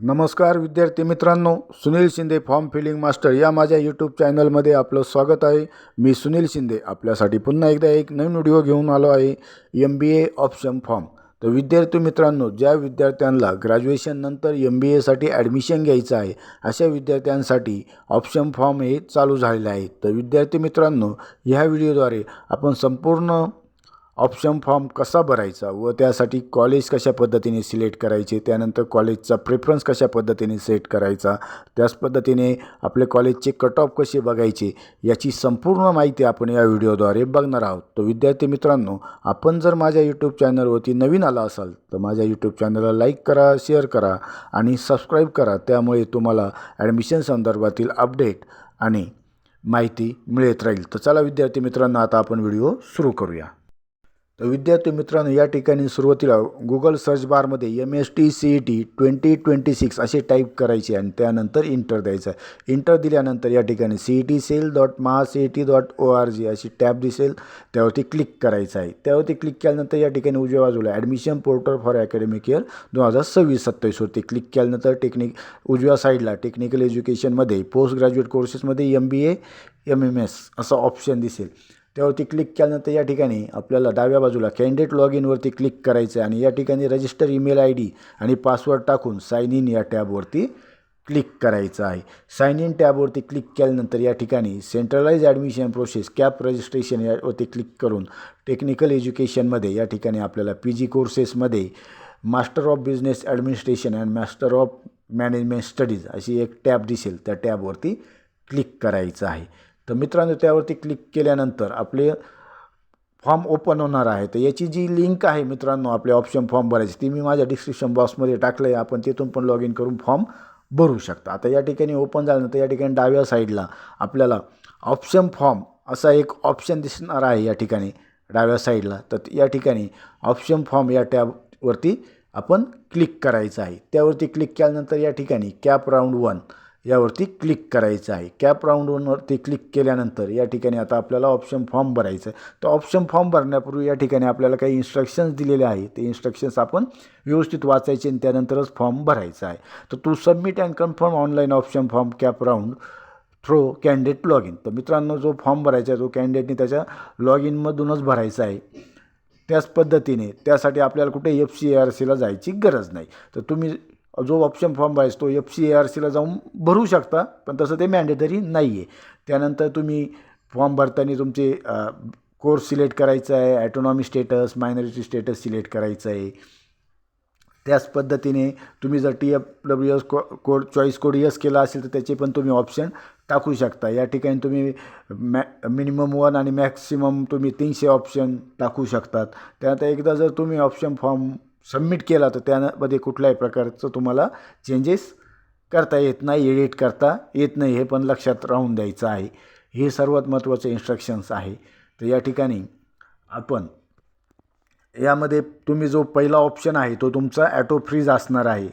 नमस्कार विद्यार्थी मित्रांनो, Sunil Shinde form filling master या माझ्या यूट्यूब चॅनलमध्ये आपलं स्वागत आहे। मी सुनील शिंदे आपल्यासाठी पुन्हा एकदा एक नवीन व्हिडिओ घेऊन आलो आहे, MBA ऑप्शन फॉर्म। तर विद्यार्थी मित्रांनो, ज्या विद्यार्थ्यांना ग्रॅज्युएशन नंतर MBAसाठी ॲडमिशन घ्यायचं आहे अशा विद्यार्थ्यांसाठी ऑप्शन फॉर्म हे चालू झालेले आहे। तर विद्यार्थी मित्रांनो, ह्या व्हिडिओद्वारे आपण संपूर्ण ऑप्शन फॉर्म कसा भरायचा व त्यासाठी कॉलेज कशा पद्धतीने सिलेक्ट करायचे, त्यानंतर कॉलेजचा प्रेफरन्स कशा पद्धतीने सेट करायचा, त्याच पद्धतीने आपले कॉलेजचे कट ऑफ कसे बघायचे याची संपूर्ण माहिती आपण या व्हिडिओद्वारे बघणार आहोत। तर विद्यार्थी मित्रांनो, आपण जर माझ्या यूट्यूब चॅनलवरती नवीन आला असाल तर माझ्या यूट्यूब चॅनलला लाईक करा, शेअर करा आणि सबस्क्राईब करा। त्यामुळे तुम्हाला ॲडमिशन संदर्भातील अपडेट आणि माहिती मिळत राहील। तर चला विद्यार्थी मित्रांनो, आता आपण व्हिडिओ सुरू करूया। तर विद्यार्थी मित्रांनो, या ठिकाणी सुरुवातीला गुगल सर्च बारमध्ये MSTCET 2026 असे टाईप करायचे आणि त्यानंतर इंटर द्यायचं। इंटर दिल्यानंतर या ठिकाणी cetcell.mahacet.org अशी टॅब दिसेल, त्यावरती क्लिक करायचं आहे। त्यावरती क्लिक केल्यानंतर या ठिकाणी उजव्या बाजूला admission portal for academic year 2026-27 वरती क्लिक केल्यानंतर उजव्या साईडला टेक्निकल एज्युकेशनमध्ये पोस्ट ग्रॅज्युएट कोर्सेसमध्ये MBA MMS असं ऑप्शन दिसेल। त्यावरती क्लिक केल्यानंतर या ठिकाणी आपल्याला डाव्या बाजूला कॅन्डिडेट लॉग इनवरती क्लिक करायचं आहे आणि या ठिकाणी रजिस्टर ईमेल ID आणि पासवर्ड टाकून साइन इन या टॅबवरती क्लिक करायचं आहे। साइन इन टॅबवरती क्लिक केल्यानंतर या ठिकाणी centralise admission process CAP registration यावरती क्लिक करून टेक्निकल एज्युकेशनमध्ये या ठिकाणी आपल्याला PG कोर्सेसमध्ये master of business administration and master of management studies अशी एक टॅब दिसेल, त्या टॅबवरती क्लिक करायचं आहे। तर मित्रांनो, त्यावरती क्लिक केल्यानंतर आपले फॉर्म ओपन होणार आहे। तर याची जी लिंक आहे मित्रांनो, आपले ऑप्शन फॉर्म भरायची ती मी माझ्या डिस्क्रिप्शन बॉक्समध्ये टाकलं आहे, आपण तिथून पण लॉग इन करून फॉर्म भरू शकता। आता या ठिकाणी ओपन झाल्यानंतर या ठिकाणी डाव्या साईडला आपल्याला ऑप्शन फॉर्म असा एक ऑप्शन दिसणार आहे या ठिकाणी डाव्या साईडला। तर या ठिकाणी ऑप्शन फॉर्म या टॅबवरती आपण क्लिक करायचं आहे। त्यावरती क्लिक केल्यानंतर या ठिकाणी कॅप राऊंड 1 यावरती क्लिक करायचं आहे। कॅप राऊंड 1वरती क्लिक केल्यानंतर या ठिकाणी आता आपल्याला ऑप्शन फॉर्म भरायचं आहे। तर ऑप्शन फॉर्म भरण्यापूर्वी या ठिकाणी आपल्याला काही इन्स्ट्रक्शन्स दिलेले आहे, ते इन्स्ट्रक्शन्स आपण व्यवस्थित वाचायचे आणि त्यानंतरच फॉर्म भरायचा आहे। तर to submit and confirm online option form CAP round through candidate log in. तर मित्रांनो, जो फॉर्म भरायचा आहे तो कॅन्डिडेटने त्याच्या लॉग इनमधूनच भरायचा आहे। त्याच पद्धतीने त्यासाठी आपल्याला कुठे FCARCला जायची गरज नाही। तर तुम्ही जो ऑप्शन फॉर्म भरायचा तो FCARCला जाऊन भरू शकता, पण तसं ते मॅन्डेटरी नाही आहे। त्यानंतर तुम्ही फॉर्म भरताना तुमचे कोर्स सिलेक्ट करायचा आहे, ॲटोनॉमी स्टेटस, मायनॉरिटी स्टेटस सिलेक्ट करायचं आहे। त्याच पद्धतीने तुम्ही जर TFWS code choice code yes केला असेल तर त्याचे पण तुम्ही ऑप्शन टाकू शकता। या ठिकाणी तुम्ही मिनिमम 1 आणि मॅक्सिमम तुम्ही 300 ऑप्शन टाकू शकतात। त्यानंतर एकदा जर तुम्ही ऑप्शन फॉर्म सबमिट केला तर त्यामध्ये कुठल्याही प्रकारचं तुम्हाला चेंजेस करता येत नाही, एडिट करता येत नाही, हे पण लक्षात राहून द्यायचं आहे। हे सर्वात महत्त्वाचे इन्स्ट्रक्शन्स आहे। तर या ठिकाणी आपण यामध्ये तुम्ही जो पहिला ऑप्शन आहे तो तुमचा ॲटो फ्रीज असणार आहे,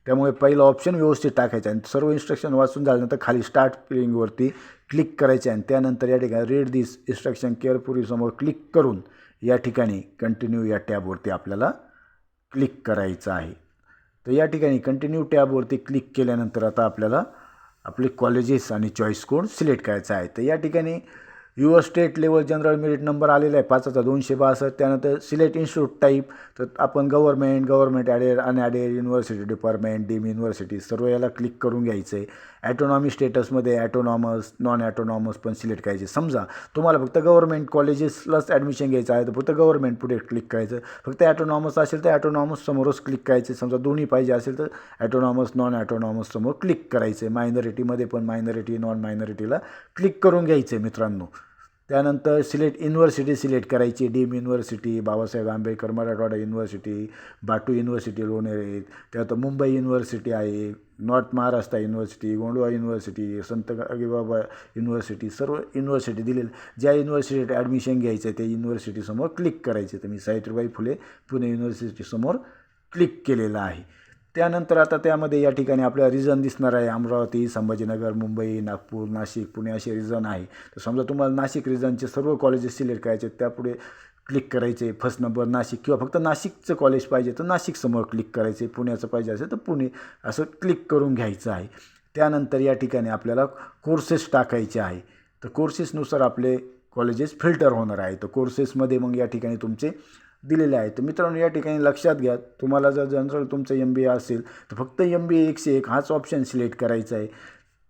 त्यामुळे पहिला ऑप्शन व्यवस्थित टाकायचा आणि सर्व इन्स्ट्रक्शन वाचून झाल्यानंतर खाली स्टार्ट फिलिंगवरती क्लिक करायचे आणि त्यानंतर या ठिकाणी रीड दिस इन्स्ट्रक्शन केअरफुली समोर क्लिक करून या ठिकाणी कंटिन्यू या टॅबवरती आपल्याला क्लिक करायचं आहे। तर या ठिकाणी कंटिन्यू टॅबवरती क्लिक केल्यानंतर आता आपल्याला आपले कॉलेजेस आणि चॉईस कोड सिलेक्ट करायचा आहे। तर या ठिकाणी your state level general merit number आलेला आहे 5262। त्यानंतर सिलेक्ट इन्स्टिट्यूट टाईप, तर आपण government aided unaided university department deem university सर्व याला क्लिक करून घ्यायचं आहे। ॲटोनॉमी स्टेटसमध्ये ॲटोनॉमस नॉन ॲटोनॉमस पण सिलेक्ट करायचे। समजा तुम्हाला फक्त गव्हर्नमेंट कॉलेजेसलाच ॲडमिशन घ्यायचं आहे तर फक्त गव्हर्नमेंट पुढे क्लिक करायचं, फक्त ॲटोनॉमस असेल तर ॲटोनॉमस समोरच क्लिक करायचे। समजा दोन्ही पाहिजे असेल तर ॲटोनॉमस नॉन ॲटोनॉमस समोर क्लिक करायचं आहे। मायनॉरिटीमध्ये पण मायनॉरिटी नॉन मायनॉरिटीला क्लिक करून घ्यायचं आहे मित्रांनो। त्यानंतर सिलेक्ट युनिव्हर्सिटी सिलेक्ट करायची, deem university, Babasaheb Ambedkar Marathwada university, BATU university Lonere, त्यानंतर मुंबई युनिव्हर्सिटी आहे, north Maharashtra university, Gondwana university, Sant Gadgebaba university, सर्व युनिव्हर्सिटी दिलेली। ज्या युनिव्हर्सिटीत ॲडमिशन घ्यायचं आहे त्या युनिव्हर्सिटीसमोर क्लिक करायचे। तर मी सावित्रीबाई फुले पुणे युनिव्हर्सिटीसमोर क्लिक केलेलं आहे। त्यानंतर आता त्यामध्ये या ठिकाणी आपल्याला रिजन दिसणार आहे, अमरावती, संभाजीनगर, मुंबई, नागपूर, नाशिक, पुणे असे रिजन आहे। तर समजा तुम्हाला नाशिक रिजनचे सर्व कॉलेजेस सिलेक्ट करायचे, त्यापुढे क्लिक करायचं आहे. फर्स्ट नंबर नाशिक किंवा फक्त नाशिकचं कॉलेज पाहिजे तर नाशिकसमोर क्लिक करायचं आहे. पुण्याचं पाहिजे असेल तर पुणे असं क्लिक करून घ्यायचं आहे. त्यानंतर या ठिकाणी आपल्याला कोर्सेस टाकायचे आहे. तर कोर्सेसनुसार आपले कॉलेजेस फिल्टर होणार आहे. तर कोर्सेसमध्ये मग या ठिकाणी तुमचे दिलेले आहे. तर मित्रांनो या ठिकाणी लक्षात घ्या, तुम्हाला जर जनरल तुमचं MBA असेल तर फक्त MBA 101 हाच ऑप्शन सिलेक्ट करायचा आहे.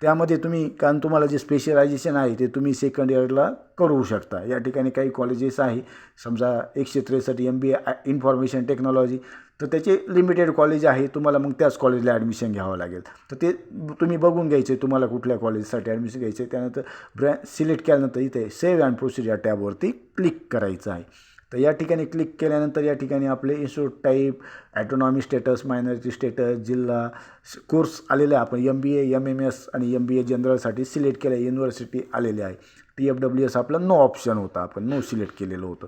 त्यामध्ये तुम्ही कारण तुम्हाला जे स्पेशलायझेशन आहे ते तुम्ही सेकंड इयरला करू शकता. या ठिकाणी काही कॉलेजेस आहे, समजा 163 MBA इन्फॉर्मेशन टेक्नॉलॉजी, तर त्याचे लिमिटेड कॉलेज आहे. तुम्हाला मग त्याच कॉलेजला ॲडमिशन घ्यावं लागेल. तर ते तुम्ही बघून घ्यायचे तुम्हाला कुठल्या कॉलेजसाठी ॲडमिशन घ्यायचं आहे. त्यानंतर ब्रँच सिलेक्ट केल्यानंतर इथे सेव्ह अँड प्रोसीड या टॅबवरती क्लिक करायचं आहे. तर या ठिकाणी क्लिक केल्यानंतर या ठिकाणी आपले institute type, autonomy status, minority status, जिल्हा, कोर्स आलेले आहे. आपण MBA MMS आणि MBA जनरलसाठी सिलेक्ट केलं आहे. युनिव्हर्सिटी आलेली आहे. TFWS आपला नो ऑप्शन होता, आपण नो सिलेक्ट केलेलं होतं.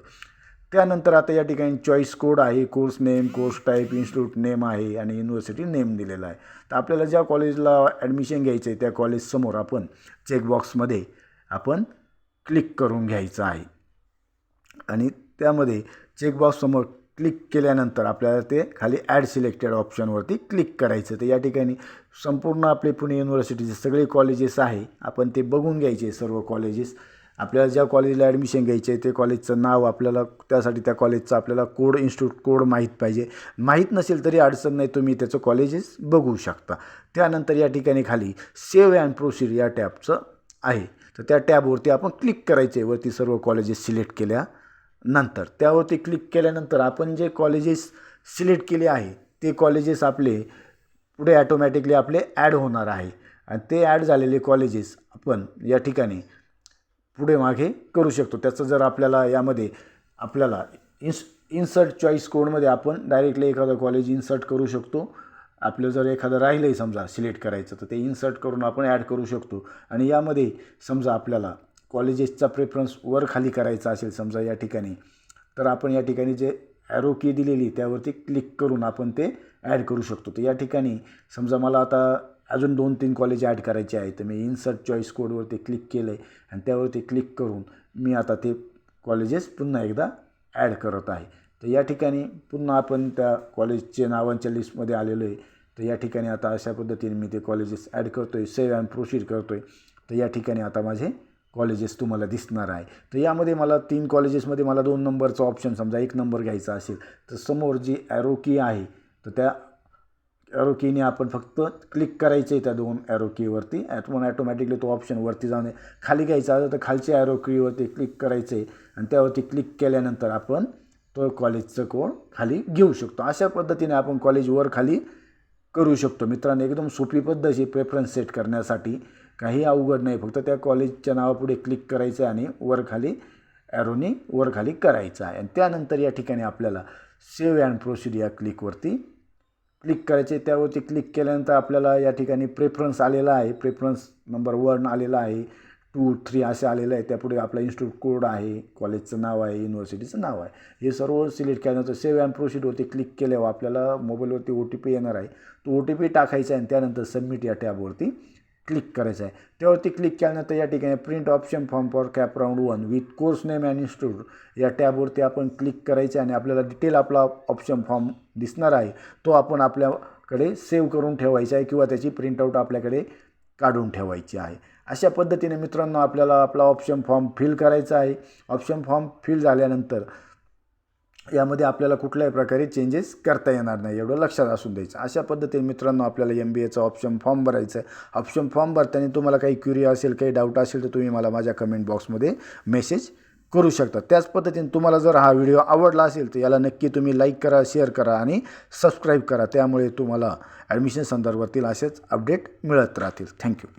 त्यानंतर आता या ठिकाणी चॉईस कोड आहे, course name, course type, institute name आहे आणि युनिव्हर्सिटी नेम दिलेला आहे. तर आपल्याला ज्या कॉलेजला ॲडमिशन घ्यायचं आहे त्या कॉलेजसमोर आपण चेकबॉक्समध्ये आपण क्लिक करून घ्यायचं आहे आणि त्यामध्ये चेकबॉक्ससमोर क्लिक केल्यानंतर आपल्याला ते खाली ॲड सिलेक्टेड ऑप्शनवरती क्लिक करायचं. तर या ठिकाणी संपूर्ण आपले पुणे युनिव्हर्सिटीचे सगळे कॉलेजेस आहे, आपण ते बघून घ्यायचे सर्व कॉलेजेस. आपल्याला ज्या कॉलेजला ॲडमिशन घ्यायचे आहे ते कॉलेजचं नाव, आपल्याला त्यासाठी त्या कॉलेजचा आपल्याला कोड, इन्स्टिट्यूट कोड माहीत पाहिजे. माहीत नसेल तरी अडचण नाही, तुम्ही त्याचं कॉलेजेस बघू शकता. त्यानंतर या ठिकाणी खाली सेव्ह अँड प्रोसीड या टॅबचं आहे. तर त्या टॅबवरती आपण क्लिक करायचे. वरती सर्व कॉलेजेस सिलेक्ट केल्यानंतर त्यावरती क्लिक केल्यानंतर आपण जे कॉलेजेस सिलेक्ट केले आहे ते कॉलेजेस आपले पुढे ॲटोमॅटिकली आपले ॲड होणार आहे आणि ते ॲड झालेले कॉलेजेस आपण या ठिकाणी पुढे मागे करू शकतो. त्याचं जर आपल्याला यामध्ये आपल्याला इन्सर्ट चॉईस कोडमध्ये आपण डायरेक्टली एखादं कॉलेज इन्सर्ट करू शकतो. आपलं जर एखादं राहिलंही समजा सिलेक्ट करायचं तर ते इन्सर्ट करून आपण ॲड करू शकतो. आणि यामध्ये समजा आपल्याला कॉलेजेसचा प्रेफरन्स वर खाली करायचा असेल समजा या ठिकाणी, तर आपण या ठिकाणी जे ॲरो की दिलेली त्यावरती क्लिक करून आपण ते ॲड करू शकतो. तर या ठिकाणी समजा मला आता अजून 2-3 कॉलेज ॲड करायचे आहे तर मी इन्सर्ट चॉईस कोडवरती क्लिक केलं आहे आणि त्यावरती क्लिक करून मी आता ते कॉलेजेस पुन्हा एकदा ॲड करत आहे. तर या ठिकाणी पुन्हा आपण त्या कॉलेजचे नावांच्या लिस्टमध्ये आलेलो आहे. तर या ठिकाणी आता अशा पद्धतीने मी ते कॉलेजेस ॲड करतो आहे, सेव्ह अँड प्रोसीड करतो आहे. तर या ठिकाणी आता माझे कॉलेजेस तुम्हाला दिसणार आहे. तर यामध्ये मला 3 कॉलेजेसमध्ये मला 2 नंबरचा ऑप्शन समजा 1 नंबर घ्यायचा असेल तर समोर जी ॲरो की आहे तर त्या ॲरो कीने आपण फक्त क्लिक करायचं आहे त्या 2 ॲरो कीवरती. ॲटोमॅटिकली तो ऑप्शन वरती जाऊन खाली घ्यायचा आहे तर खालच्या ॲरो कीवरती क्लिक करायचं आहे आणि त्यावरती क्लिक केल्यानंतर आपण तो कॉलेजचं कोड खाली घेऊ शकतो. अशा पद्धतीने आपण कॉलेज वर खाली करू शकतो. मित्रांनो एकदम सोपी पद्धत आहे प्रेफरन्स सेट करण्यासाठी, काही अवघड नाही. फक्त त्या कॉलेजच्या नावापुढे क्लिक करायचं आणि वर खाली ॲरोनी वर खाली करायचं आहे आणि त्यानंतर या ठिकाणी आपल्याला सेव्ह अँड प्रोसीड या क्लिकवरती क्लिक करायचे. त्यावरती क्लिक केल्यानंतर आपल्याला या ठिकाणी प्रेफरन्स आलेला आहे. प्रेफरन्स नंबर 1 आलेला आहे, 2, 3 असे आलेलं आहे. त्यापुढे आपला इन्स्टिट्यूट कोड आहे, कॉलेजचं नाव आहे, युनिव्हर्सिटीचं नाव आहे. हे सर्व सिलेक्ट केल्यानंतर सेव्ह अँड प्रोसीडवरती क्लिक केल्यावर आपल्याला मोबाईलवरती OTP येणार आहे. तो OTP टाकायचा आहे आणि त्यानंतर सबमिट या टॅबवरती क्लिक करायचं आहे. त्यावरती क्लिक केल्यानंतर या ठिकाणी print option form for cap round 1 with course name and institute या टॅबवरती आपण क्लिक करायचं आहे आणि आपल्याला डिटेल आपला ऑप्शन फॉर्म दिसणार आहे तो आपण आपल्याकडे सेव्ह करून ठेवायचा आहे किंवा त्याची प्रिंटआउट आपल्याकडे काढून ठेवायची आहे. अशा पद्धतीने मित्रांनो आपल्याला आपला ऑप्शन फॉर्म फिल करायचा आहे. ऑप्शन फॉर्म फिल झाल्यानंतर यामध्ये आपल्याला कुठल्याही प्रकारे चेंजेस करता येणार नाही, एवढं लक्षात असून द्यायचं. अशा पद्धतीने मित्रांनो आपल्याला MBAचा ऑप्शन फॉर्म भरायचा आहे. ऑप्शन फॉर्म भरताना तुम्हाला काही क्युरी असेल, काही डाऊट असेल तर तुम्ही मला माझ्या कमेंट बॉक्समध्ये मेसेज करू शकता. त्याच पद्धतीने तुम्हाला जर हा व्हिडिओ आवडला असेल तर याला नक्की तुम्ही लाईक करा, शेअर करा आणि सबस्क्राईब करा. त्यामुळे तुम्हाला ॲडमिशन संदर्भातील असेच अपडेट मिळत राहतील. थँक्यू.